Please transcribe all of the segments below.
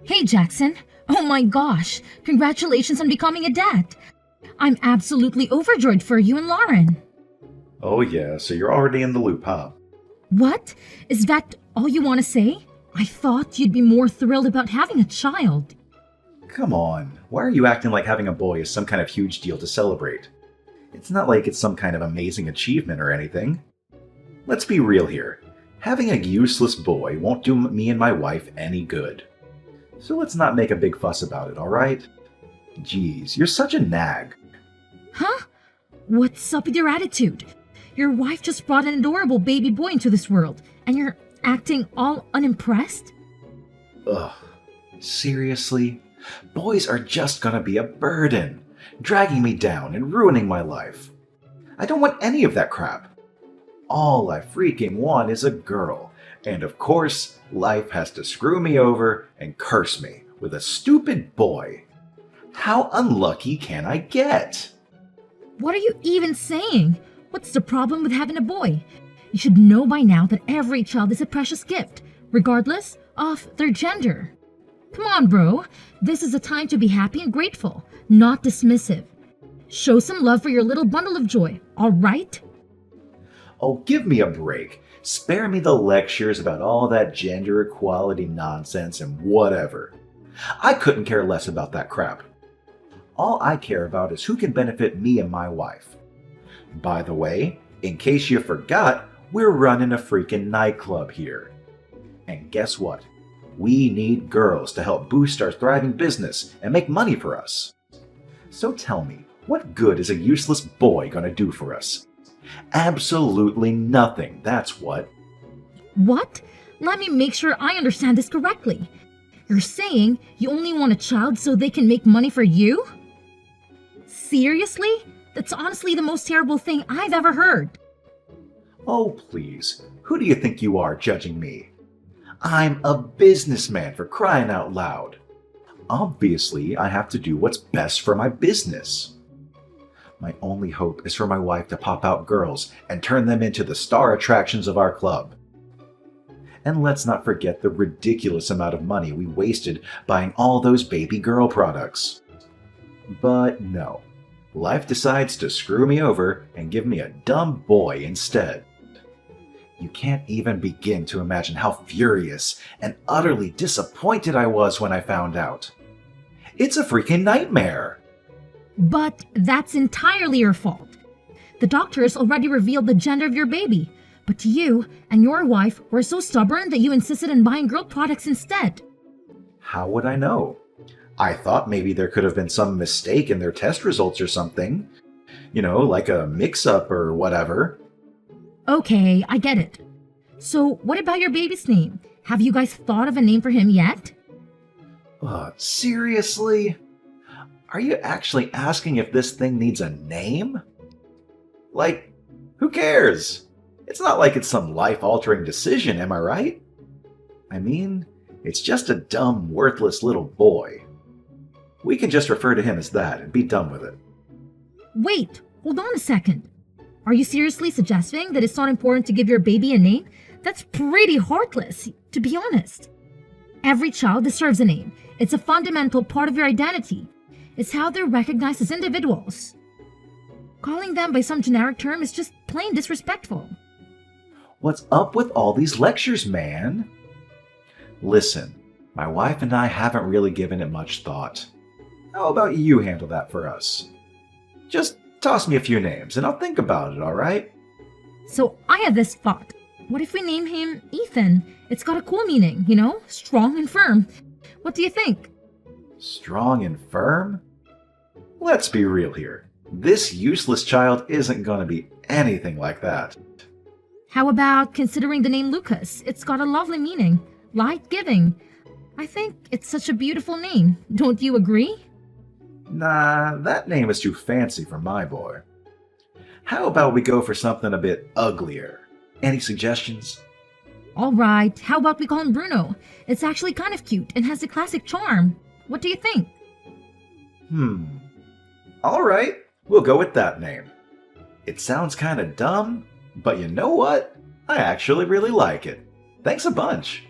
Hey, Jackson. Oh my gosh. Congratulations on becoming a dad. I'm absolutely overjoyed for you and Lauren. Oh yeah, so you're already in the loop, huh? What? Is that all you want to say? I thought you'd be more thrilled about having a child. Come on, why are you acting like having a boy is some kind of huge deal to celebrate? It's not like it's some kind of amazing achievement or anything. Let's be real here. Having a useless boy won't do me and my wife any good. So let's not make a big fuss about it, alright? Geez, you're such a nag. Huh? What's up with your attitude? Your wife just brought an adorable baby boy into this world, and you're acting all unimpressed? Ugh. Seriously? Boys are just gonna be a burden, dragging me down and ruining my life. I don't want any of that crap. All I freaking want is a girl, and of course, life has to screw me over and curse me with a stupid boy. How unlucky can I get? What are you even saying? What's the problem with having a boy? You should know by now that every child is a precious gift, regardless of their gender. Come on, bro. This is a time to be happy and grateful, not dismissive. Show some love for your little bundle of joy, all right? Oh, give me a break. Spare me the lectures about all that gender equality nonsense and whatever. I couldn't care less about that crap. All I care about is who can benefit me and my wife. By the way, in case you forgot, we're running a freaking nightclub here. And guess what? We need girls to help boost our thriving business and make money for us. So tell me, what good is a useless boy gonna do for us? Absolutely nothing, that's what. What? Let me make sure I understand this correctly. You're saying you only want a child so they can make money for you? Seriously? That's honestly the most terrible thing I've ever heard. Oh, please. Who do you think you are judging me? I'm a businessman, for crying out loud. Obviously, I have to do what's best for my business. My only hope is for my wife to pop out girls and turn them into the star attractions of our club. And let's not forget the ridiculous amount of money we wasted buying all those baby girl products. But no, life decides to screw me over and give me a dumb boy instead. You can't even begin to imagine how furious and utterly disappointed I was when I found out. It's a freaking nightmare! But that's entirely your fault. The doctors already revealed the gender of your baby, but you and your wife were so stubborn that you insisted on buying girl products instead. How would I know? I thought maybe there could have been some mistake in their test results or something. You know, like a mix-up or whatever. Okay, I get it. So what about your baby's name? Have you guys thought of a name for him yet? Seriously? Are you actually asking if this thing needs a name? Like, who cares? It's not like it's some life-altering decision, am I right? I mean, it's just a dumb, worthless little boy. We can just refer to him as that and be done with it. Wait, hold on a second. Are you seriously suggesting that it's not important to give your baby a name? That's pretty heartless, to be honest. Every child deserves a name. It's a fundamental part of your identity. It's how they're recognized as individuals. Calling them by some generic term is just plain disrespectful. What's up with all these lectures, man? Listen, my wife and I haven't really given it much thought. How about you handle that for us? Just toss me a few names and I'll think about it, alright? So I have this thought. What if we name him Ethan? It's got a cool meaning, you know? Strong and firm. What do you think? Strong and firm? Let's be real here. This useless child isn't going to be anything like that. How about considering the name Lucas? It's got a lovely meaning. Light-giving. I think it's such a beautiful name. Don't you agree? Nah, that name is too fancy for my boy. How about we go for something a bit uglier? Any suggestions? All right, how about we call him Bruno? It's actually kind of cute and has the classic charm. What do you think? All right, we'll go with that name. It sounds kind of dumb, but you know what? I actually really like it. Thanks a bunch.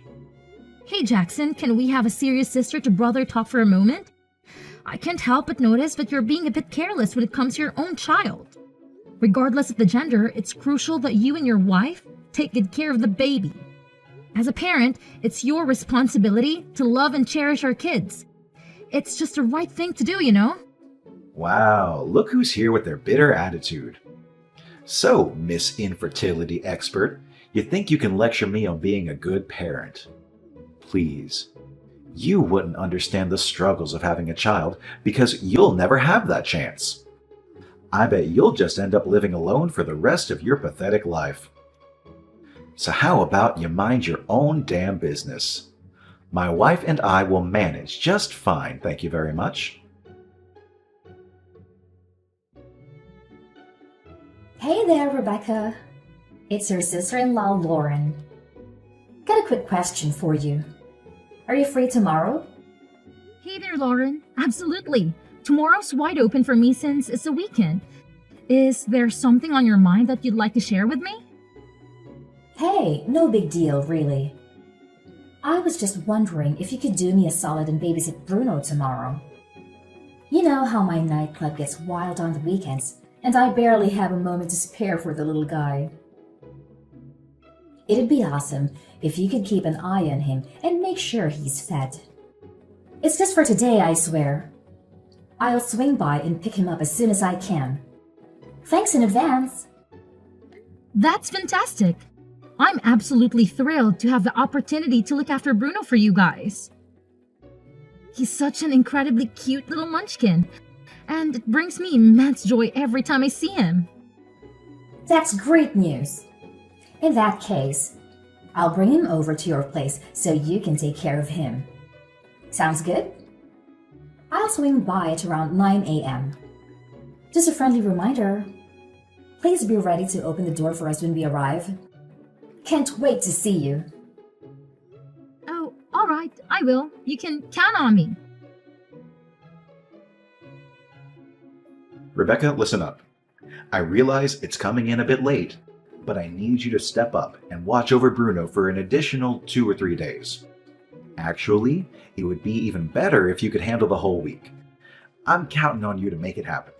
Hey Jackson, can we have a serious sister to brother talk for a moment? I can't help but notice that you're being a bit careless when it comes to your own child. Regardless of the gender, it's crucial that you and your wife take good care of the baby. As a parent, it's your responsibility to love and cherish our kids. It's just the right thing to do, you know? Wow, look who's here with their bitter attitude. So, Miss Infertility Expert, you think you can lecture me on being a good parent? Please. You wouldn't understand the struggles of having a child because you'll never have that chance. I bet you'll just end up living alone for the rest of your pathetic life. So how about you mind your own damn business? My wife and I will manage just fine, thank you very much. Hey there, Rebecca. It's your sister-in-law, Lauren. Got a quick question for you. Are you free tomorrow? Hey there, Lauren. Absolutely. Tomorrow's wide open for me since it's a weekend. Is there something on your mind that you'd like to share with me? Hey, no big deal, really. I was just wondering if you could do me a solid and babysit Bruno tomorrow. You know how my nightclub gets wild on the weekends, and I barely have a moment to spare for the little guy. It'd be awesome if you could keep an eye on him and make sure he's fed. It's just for today, I swear. I'll swing by and pick him up as soon as I can. Thanks in advance. That's fantastic. I'm absolutely thrilled to have the opportunity to look after Bruno for you guys. He's such an incredibly cute little munchkin, and it brings me immense joy every time I see him. That's great news. In that case, I'll bring him over to your place so you can take care of him. Sounds good? I'll swing by at around 9 a.m. Just a friendly reminder, please be ready to open the door for us when we arrive. Can't wait to see you. Oh, all right, I will. You can count on me. Rebecca, listen up. I realize it's coming in a bit late, but I need you to step up and watch over Bruno for an additional 2 or 3 days. Actually, it would be even better if you could handle the whole week. I'm counting on you to make it happen.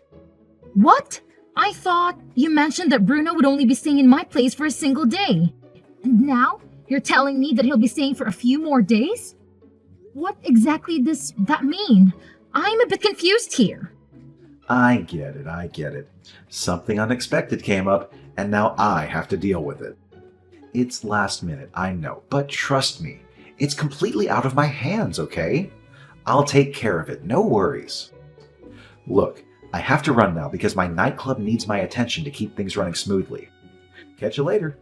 What? I thought you mentioned that Bruno would only be staying in my place for a single day. And now you're telling me that he'll be staying for a few more days? What exactly does that mean? I'm a bit confused here. I get it. Something unexpected came up, and now I have to deal with it. It's last minute, I know, but trust me, it's completely out of my hands, okay? I'll take care of it, no worries. Look, I have to run now because my nightclub needs my attention to keep things running smoothly. Catch you later.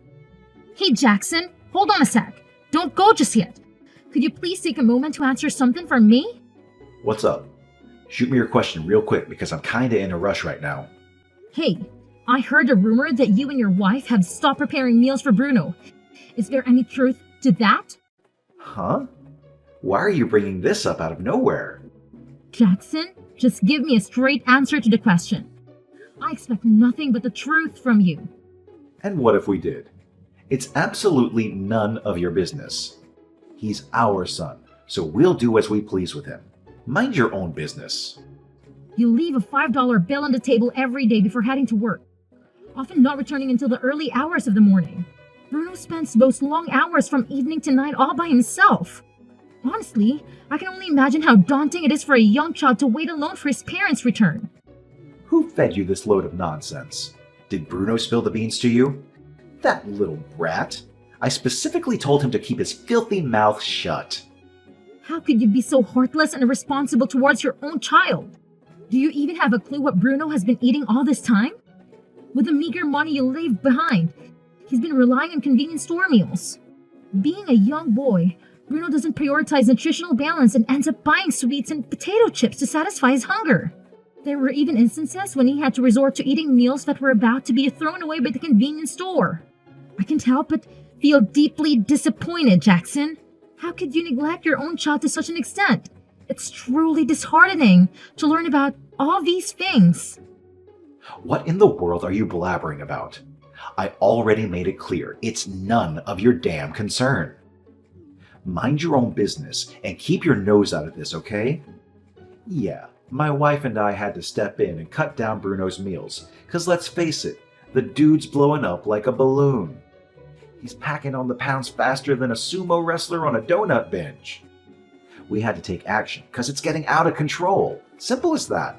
Hey Jackson, hold on a sec. Don't go just yet. Could you please take a moment to answer something for me? What's up? Shoot me your question real quick because I'm kinda in a rush right now. Hey, I heard a rumor that you and your wife have stopped preparing meals for Bruno. Is there any truth to that? Huh? Why are you bringing this up out of nowhere? Jackson, just give me a straight answer to the question. I expect nothing but the truth from you. And what if we did? It's absolutely none of your business. He's our son, so we'll do as we please with him. Mind your own business. You leave a $5 bill on the table every day before heading to work, often not returning until the early hours of the morning. Bruno spends those long hours from evening to night all by himself. Honestly, I can only imagine how daunting it is for a young child to wait alone for his parents' return. Who fed you this load of nonsense? Did Bruno spill the beans to you? That little brat. I specifically told him to keep his filthy mouth shut. How could you be so heartless and irresponsible towards your own child? Do you even have a clue what Bruno has been eating all this time? With the meager money you leave behind, he's been relying on convenience store meals. Being a young boy, Bruno doesn't prioritize nutritional balance and ends up buying sweets and potato chips to satisfy his hunger. There were even instances when he had to resort to eating meals that were about to be thrown away by the convenience store. I can't help but feel deeply disappointed, Jackson. How could you neglect your own child to such an extent? It's truly disheartening to learn about all these things. What in the world are you blabbering about? I already made it clear it's none of your damn concern. Mind your own business and keep your nose out of this, okay? Yeah, my wife and I had to step in and cut down Bruno's meals, because let's face it, the dude's blowing up like a balloon. He's packing on the pounds faster than a sumo wrestler on a donut binge. We had to take action because it's getting out of control. Simple as that.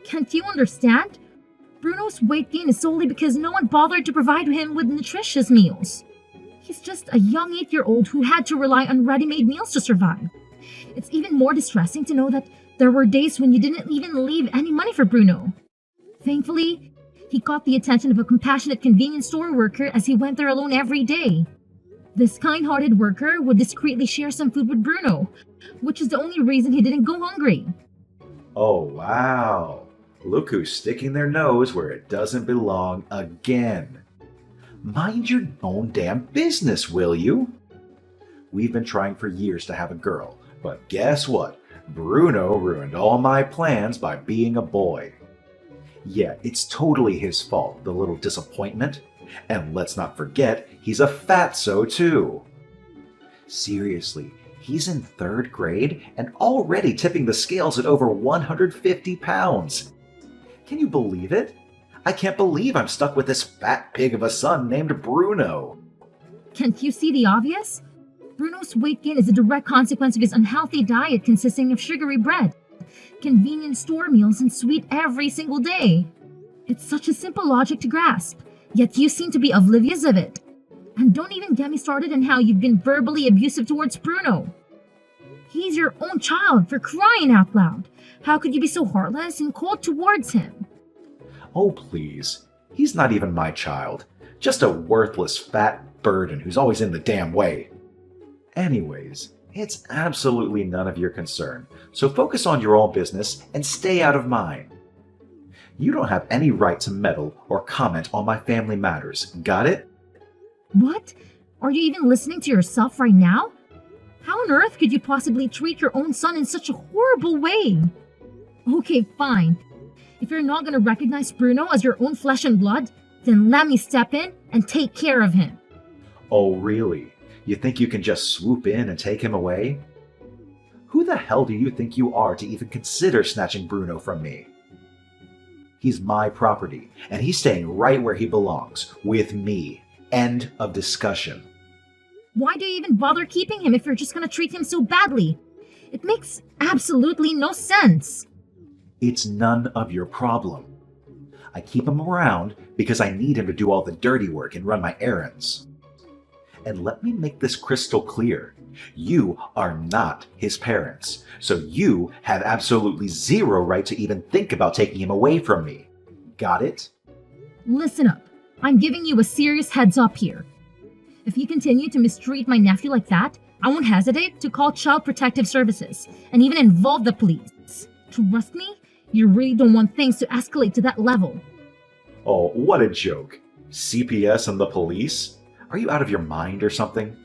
Can't you understand? Bruno's weight gain is solely because no one bothered to provide him with nutritious meals. He's just a young 8-year-old who had to rely on ready-made meals to survive. It's even more distressing to know that there were days when you didn't even leave any money for Bruno. Thankfully, he caught the attention of a compassionate convenience store worker as he went there alone every day. This kind-hearted worker would discreetly share some food with Bruno, which is the only reason he didn't go hungry. Oh, wow. Look who's sticking their nose where it doesn't belong again. Mind your own damn business, will you? We've been trying for years to have a girl, but guess what? Bruno ruined all my plans by being a boy. Yeah, it's totally his fault, the little disappointment. And let's not forget, he's a fatso too. Seriously, he's in 3rd grade and already tipping the scales at over 150 pounds. Can you believe it? I can't believe I'm stuck with this fat pig of a son named Bruno. Can't you see the obvious? Bruno's weight gain is a direct consequence of his unhealthy diet consisting of sugary bread, convenience store meals, and sweet every single day. It's such a simple logic to grasp, yet you seem to be oblivious of it. And don't even get me started on how you've been verbally abusive towards Bruno. He's your own child, for crying out loud. How could you be so heartless and cold towards him? Oh, please. He's not even my child. Just a worthless fat burden who's always in the damn way. Anyways, it's absolutely none of your concern, so focus on your own business and stay out of mine. You don't have any right to meddle or comment on my family matters, got it? What? Are you even listening to yourself right now? How on earth could you possibly treat your own son in such a horrible way? Okay, fine. If you're not going to recognize Bruno as your own flesh and blood, then let me step in and take care of him. Oh, really? You think you can just swoop in and take him away? Who the hell do you think you are to even consider snatching Bruno from me? He's my property, and he's staying right where he belongs, with me. End of discussion. Why do you even bother keeping him if you're just going to treat him so badly? It makes absolutely no sense. It's none of your problem. I keep him around because I need him to do all the dirty work and run my errands. And let me make this crystal clear. You are not his parents, so you have absolutely zero right to even think about taking him away from me. Got it? Listen up. I'm giving you a serious heads up here. If you continue to mistreat my nephew like that, I won't hesitate to call Child Protective Services and even involve the police. Trust me, you really don't want things to escalate to that level. Oh, what a joke. CPS and the police? Are you out of your mind or something?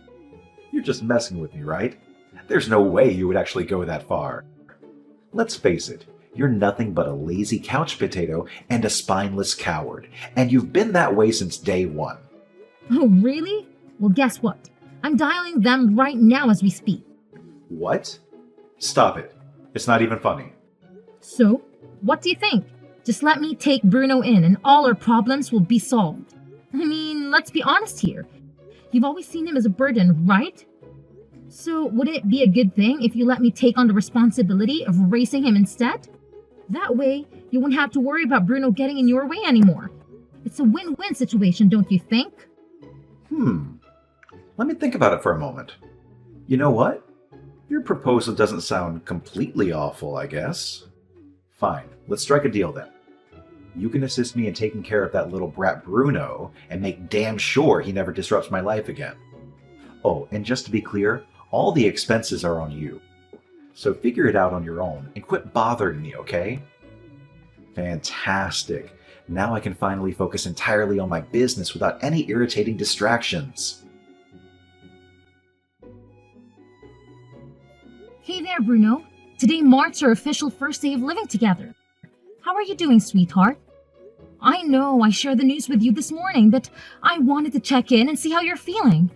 You're just messing with me, right? There's no way you would actually go that far. Let's face it, you're nothing but a lazy couch potato and a spineless coward, and you've been that way since day one. Oh, really? Well, guess what? I'm dialing them right now as we speak. What? Stop it. It's not even funny. So, what do you think? Just let me take Bruno in and all our problems will be solved. I mean, let's be honest here. You've always seen him as a burden, right? So, would it be a good thing if you let me take on the responsibility of raising him instead? That way, you won't have to worry about Bruno getting in your way anymore. It's a win-win situation, don't you think? Let me think about it for a moment. You know what? Your proposal doesn't sound completely awful, I guess. Fine, let's strike a deal then. You can assist me in taking care of that little brat Bruno and make damn sure he never disrupts my life again. Oh, and just to be clear, all the expenses are on you. So figure it out on your own and quit bothering me, okay? Fantastic. Now I can finally focus entirely on my business without any irritating distractions. Hey there, Bruno. Today marks our official first day of living together. How are you doing, sweetheart? I know I shared the news with you this morning, but I wanted to check in and see how you're feeling.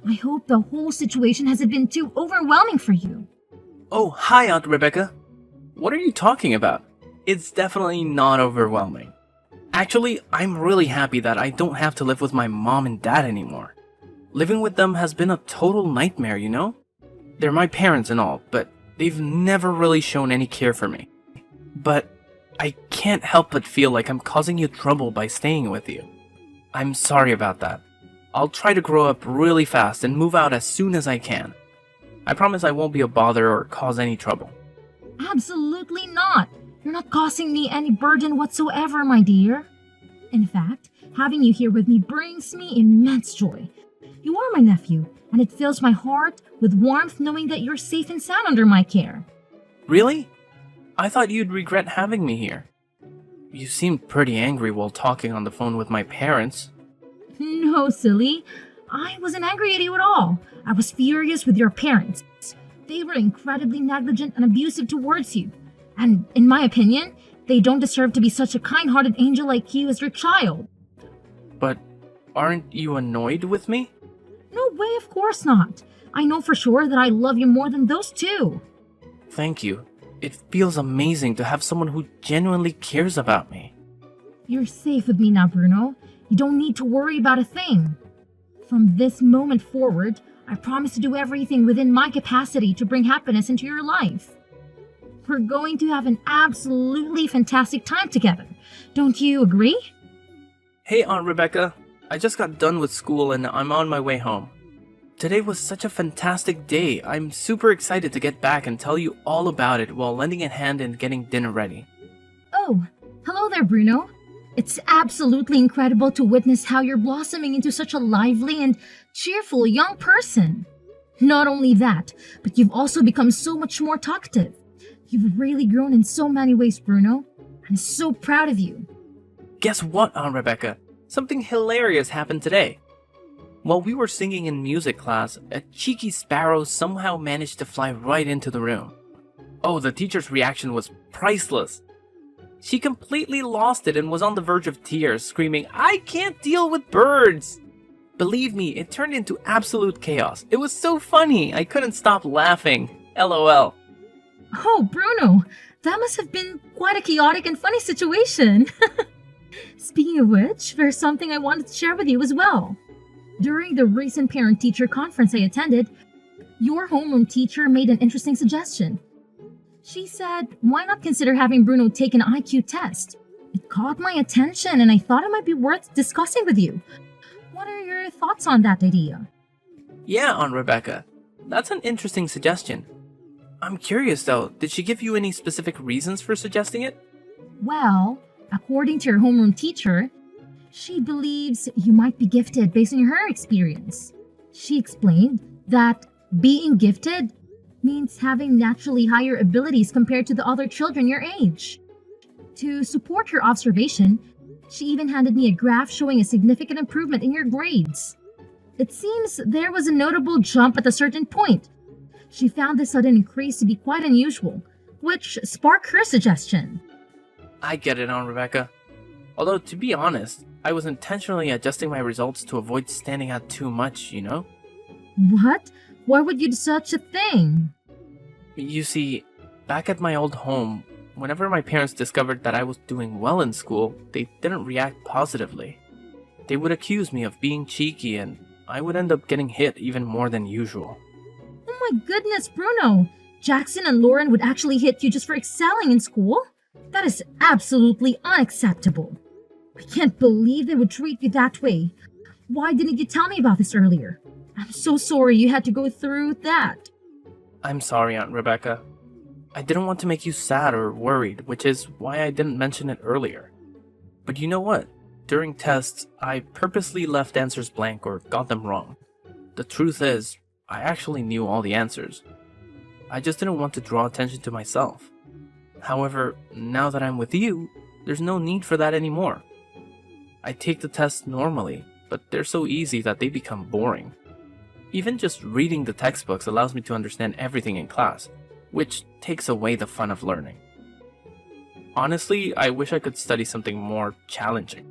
I hope the whole situation hasn't been too overwhelming for you. Oh, hi, Aunt Rebecca. What are you talking about? It's definitely not overwhelming. Actually, I'm really happy that I don't have to live with my mom and dad anymore. Living with them has been a total nightmare, you know? They're my parents and all, but they've never really shown any care for me. But I can't help but feel like I'm causing you trouble by staying with you. I'm sorry about that. I'll try to grow up really fast and move out as soon as I can. I promise I won't be a bother or cause any trouble. Absolutely not. You're not causing me any burden whatsoever, my dear. In fact, having you here with me brings me immense joy. You are my nephew, and it fills my heart with warmth knowing that you're safe and sound under my care. Really? I thought you'd regret having me here. You seemed pretty angry while talking on the phone with my parents. No, silly. I wasn't angry at you at all. I was furious with your parents. They were incredibly negligent and abusive towards you. And in my opinion, they don't deserve to be such a kind-hearted angel like you as your child. But aren't you annoyed with me? No way, of course not. I know for sure that I love you more than those two. Thank you. It feels amazing to have someone who genuinely cares about me. You're safe with me now, Bruno. You don't need to worry about a thing. From this moment forward, I promise to do everything within my capacity to bring happiness into your life. We're going to have an absolutely fantastic time together. Don't you agree? Hey, Aunt Rebecca. I just got done with school and I'm on my way home. Today was such a fantastic day. I'm super excited to get back and tell you all about it while lending a hand and getting dinner ready. Oh, hello there, Bruno. It's absolutely incredible to witness how you're blossoming into such a lively and cheerful young person. Not only that, but you've also become so much more talkative. You've really grown in so many ways, Bruno. I'm so proud of you. Guess what, Aunt Rebecca? Something hilarious happened today. While we were singing in music class, a cheeky sparrow somehow managed to fly right into the room. Oh, the teacher's reaction was priceless. She completely lost it and was on the verge of tears, screaming, "I can't deal with birds!" Believe me, it turned into absolute chaos. It was so funny, I couldn't stop laughing. LOL. Oh, Bruno, that must have been quite a chaotic and funny situation. Speaking of which, there's something I wanted to share with you as well. During the recent parent-teacher conference I attended, your homeroom teacher made an interesting suggestion. She said, why not consider having Bruno take an IQ test? It caught my attention and I thought it might be worth discussing with you. What are your thoughts on that idea? Yeah, Aunt Rebecca. That's an interesting suggestion. I'm curious though, did she give you any specific reasons for suggesting it? Well, according to your homeroom teacher, she believes you might be gifted based on her experience. She explained that being gifted means having naturally higher abilities compared to the other children your age. To support her observation, she even handed me a graph showing a significant improvement in your grades. It seems there was a notable jump at a certain point. She found this sudden increase to be quite unusual, which sparked her suggestion. I get it, Aunt Rebecca. Although, to be honest, I was intentionally adjusting my results to avoid standing out too much, you know? What? Why would you do such a thing? You see, back at my old home, whenever my parents discovered that I was doing well in school, they didn't react positively. They would accuse me of being cheeky and I would end up getting hit even more than usual. Oh my goodness, Bruno! Jackson and Lauren would actually hit you just for excelling in school? That is absolutely unacceptable. I can't believe they would treat you that way. Why didn't you tell me about this earlier? I'm so sorry you had to go through that. I'm sorry, Aunt Rebecca. I didn't want to make you sad or worried, which is why I didn't mention it earlier. But you know what? During tests, I purposely left answers blank or got them wrong. The truth is, I actually knew all the answers. I just didn't want to draw attention to myself. However, now that I'm with you, there's no need for that anymore. I take the tests normally, but they're so easy that they become boring. Even just reading the textbooks allows me to understand everything in class, which takes away the fun of learning. Honestly, I wish I could study something more challenging.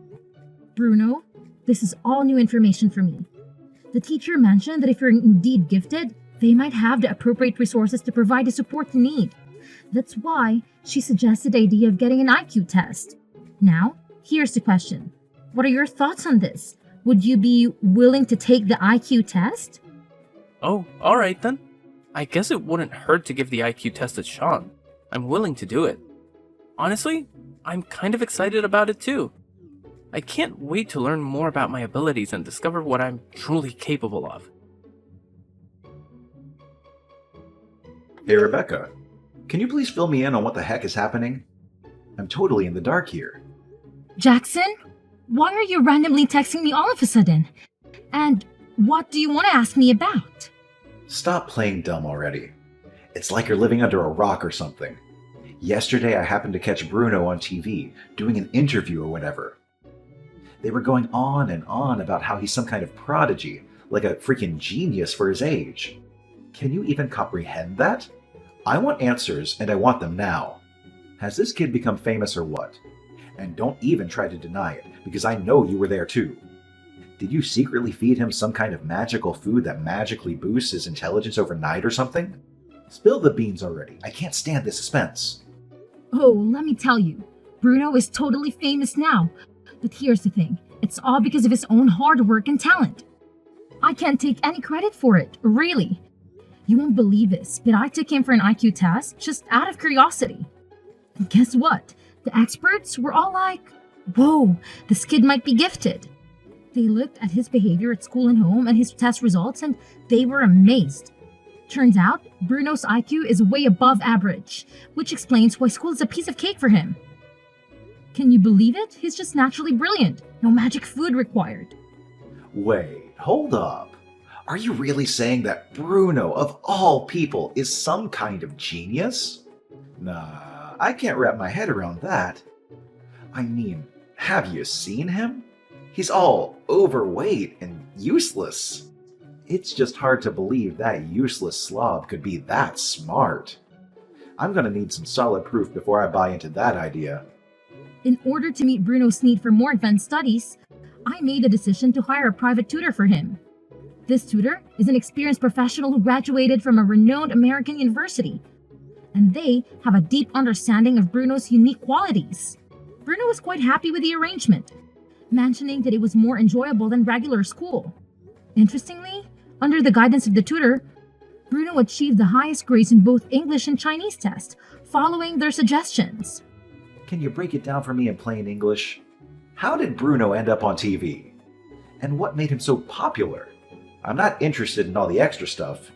Bruno, this is all new information for me. The teacher mentioned that if you're indeed gifted, they might have the appropriate resources to provide the support you need. That's why she suggested the idea of getting an IQ test. Now, here's the question. What are your thoughts on this? Would you be willing to take the IQ test? Oh, alright then. I guess it wouldn't hurt to give the IQ test a shot. I'm willing to do it. Honestly, I'm kind of excited about it too. I can't wait to learn more about my abilities and discover what I'm truly capable of. Hey, Rebecca, can you please fill me in on what the heck is happening? I'm totally in the dark here. Jackson, why are you randomly texting me all of a sudden? And what do you want to ask me about? Stop playing dumb already. It's like you're living under a rock or something. Yesterday, I happened to catch Bruno on TV doing an interview or whatever. They were going on and on about how he's some kind of prodigy, like a freaking genius for his age. Can you even comprehend that? I want answers, and I want them now. Has this kid become famous or what? And don't even try to deny it, because I know you were there too. Did you secretly feed him some kind of magical food that magically boosts his intelligence overnight or something? Spill the beans already. I can't stand this suspense. Oh, let me tell you, Bruno is totally famous now. But here's the thing, it's all because of his own hard work and talent. I can't take any credit for it, really. You won't believe this, but I took him for an IQ test just out of curiosity. And guess what? The experts were all like, whoa, this kid might be gifted. They looked at his behavior at school and home and his test results, and they were amazed. Turns out, Bruno's IQ is way above average, which explains why school is a piece of cake for him. Can you believe it? He's just naturally brilliant. No magic food required. Wait, hold up. Are you really saying that Bruno, of all people, is some kind of genius? Nah, I can't wrap my head around that. I mean, have you seen him? He's all overweight and useless. It's just hard to believe that useless slob could be that smart. I'm gonna need some solid proof before I buy into that idea. In order to meet Bruno's need for more advanced studies, I made a decision to hire a private tutor for him. This tutor is an experienced professional who graduated from a renowned American university, and they have a deep understanding of Bruno's unique qualities. Bruno was quite happy with the arrangement, mentioning that it was more enjoyable than regular school. Interestingly, under the guidance of the tutor, Bruno achieved the highest grades in both English and Chinese tests, following their suggestions. Can you break it down for me in plain English? How did Bruno end up on TV? And what made him so popular? I'm not interested in all the extra stuff.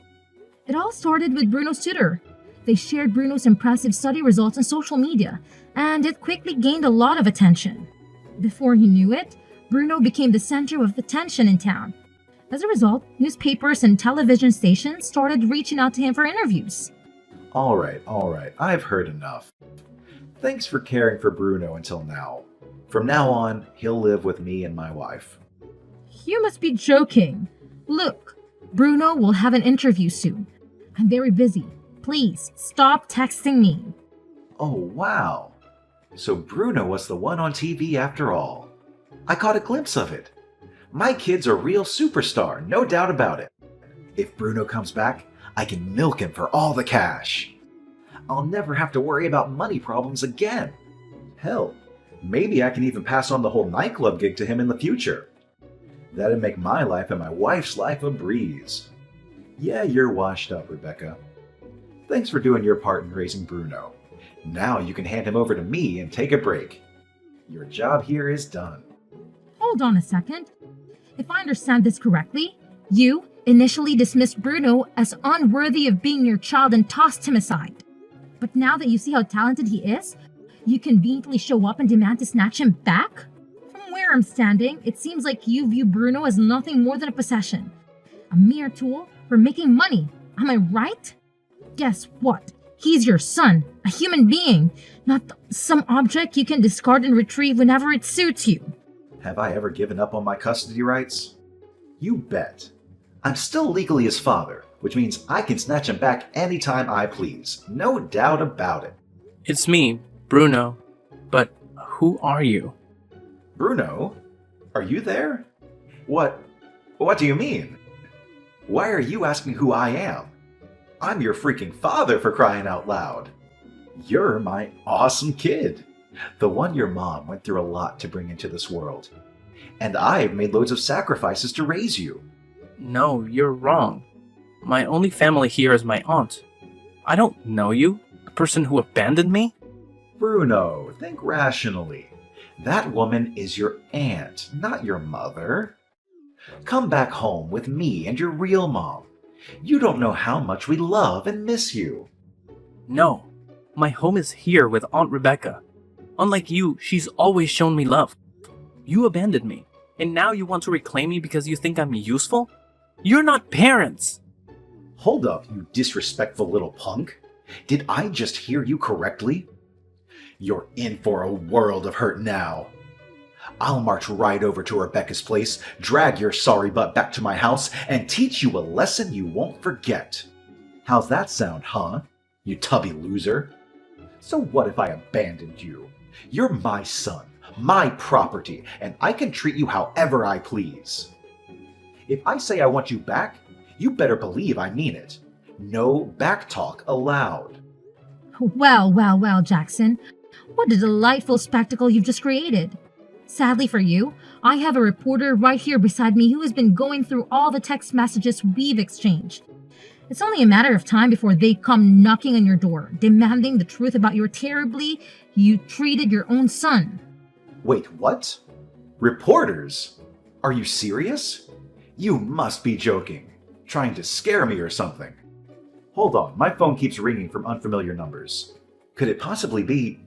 It all started with Bruno's tutor. They shared Bruno's impressive study results on social media, and it quickly gained a lot of attention. Before he knew it, Bruno became the center of attention in town. As a result, newspapers and television stations started reaching out to him for interviews. All right, I've heard enough. Thanks for caring for Bruno until now. From now on, he'll live with me and my wife. You must be joking. Look, Bruno will have an interview soon. I'm very busy. Please, stop texting me. Oh, wow. So Bruno was the one on TV after all. I caught a glimpse of it. My kid's a real superstar, no doubt about it. If Bruno comes back, I can milk him for all the cash. I'll never have to worry about money problems again. Hell, maybe I can even pass on the whole nightclub gig to him in the future. That'd make my life and my wife's life a breeze. Yeah, you're washed up, Rebecca. Thanks for doing your part in raising Bruno. Now you can hand him over to me and take a break. Your job here is done. Hold on a second. If I understand this correctly, you initially dismissed Bruno as unworthy of being your child and tossed him aside. But now that you see how talented he is, you conveniently show up and demand to snatch him back? From where I'm standing, it seems like you view Bruno as nothing more than a possession. A mere tool for making money. Am I right? Guess what? He's your son, a human being, not some object you can discard and retrieve whenever it suits you. Have I ever given up on my custody rights? You bet. I'm still legally his father, which means I can snatch him back anytime I please. No doubt about it. It's me, Bruno. But who are you? Bruno? Are you there? What do you mean? Why are you asking who I am? I'm your freaking father, for crying out loud. You're my awesome kid. The one your mom went through a lot to bring into this world. And I've made loads of sacrifices to raise you. No, you're wrong. My only family here is my aunt. I don't know you, the person who abandoned me. Bruno, think rationally. That woman is your aunt, not your mother. Come back home with me and your real mom. You don't know how much we love and miss you. No, my home is here with Aunt Rebecca. Unlike you, she's always shown me love. You abandoned me, and now you want to reclaim me because you think I'm useful? You're not parents! Hold up, you disrespectful little punk. Did I just hear you correctly? You're in for a world of hurt now. I'll march right over to Rebecca's place, drag your sorry butt back to my house, and teach you a lesson you won't forget. How's that sound, huh? You tubby loser. So what if I abandoned you? You're my son, my property, and I can treat you however I please. If I say I want you back, you better believe I mean it. No backtalk allowed. Well, Jackson. What a delightful spectacle you've just created. Sadly for you, I have a reporter right here beside me who has been going through all the text messages we've exchanged. It's only a matter of time before they come knocking on your door, demanding the truth about how terribly you treated your own son. Wait, what? Reporters? Are you serious? You must be joking. Trying to scare me or something. Hold on, my phone keeps ringing from unfamiliar numbers. Could it possibly be...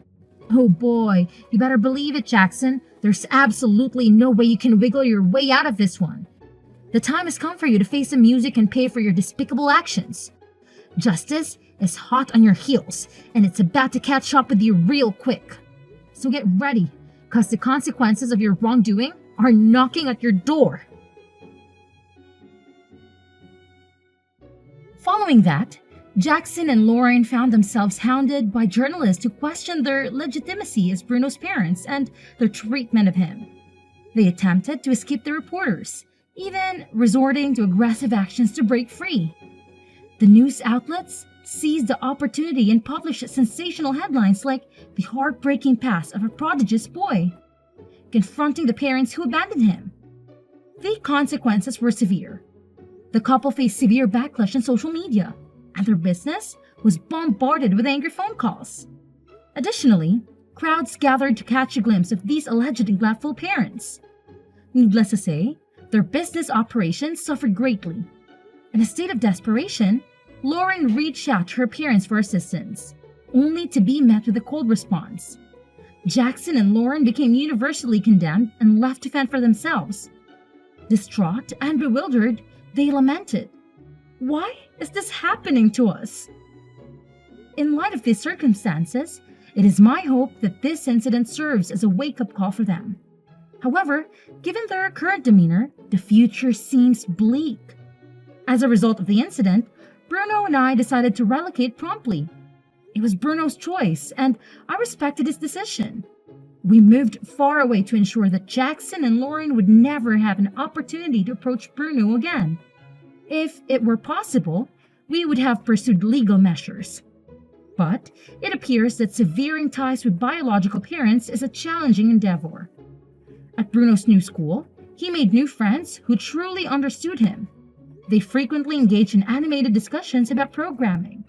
Oh boy, you better believe it, Jackson. There's absolutely no way you can wiggle your way out of this one. The time has come for you to face the music and pay for your despicable actions. Justice is hot on your heels, and it's about to catch up with you real quick. So get ready, because the consequences of your wrongdoing are knocking at your door. Following that, Jackson and Lauren found themselves hounded by journalists who questioned their legitimacy as Bruno's parents and their treatment of him. They attempted to escape the reporters, even resorting to aggressive actions to break free. The news outlets seized the opportunity and published sensational headlines like the heartbreaking past of a prodigious boy, confronting the parents who abandoned him. The consequences were severe. The couple faced severe backlash on social media, and their business was bombarded with angry phone calls. Additionally, crowds gathered to catch a glimpse of these alleged neglectful parents. Needless to say, their business operations suffered greatly. In a state of desperation, Lauren reached out to her parents for assistance, only to be met with a cold response. Jackson and Lauren became universally condemned and left to fend for themselves. Distraught and bewildered, they lamented, "Why is this happening to us?" In light of these circumstances, it is my hope that this incident serves as a wake-up call for them. However, given their current demeanor, the future seems bleak. As a result of the incident, Bruno and I decided to relocate promptly. It was Bruno's choice, and I respected his decision. We moved far away to ensure that Jackson and Lauren would never have an opportunity to approach Bruno again. If it were possible, we would have pursued legal measures. But it appears that severing ties with biological parents is a challenging endeavor. At Bruno's new school, he made new friends who truly understood him. They frequently engaged in animated discussions about programming.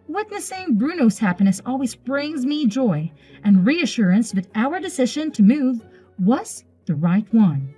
Witnessing Bruno's happiness always brings me joy and reassurance that our decision to move was the right one.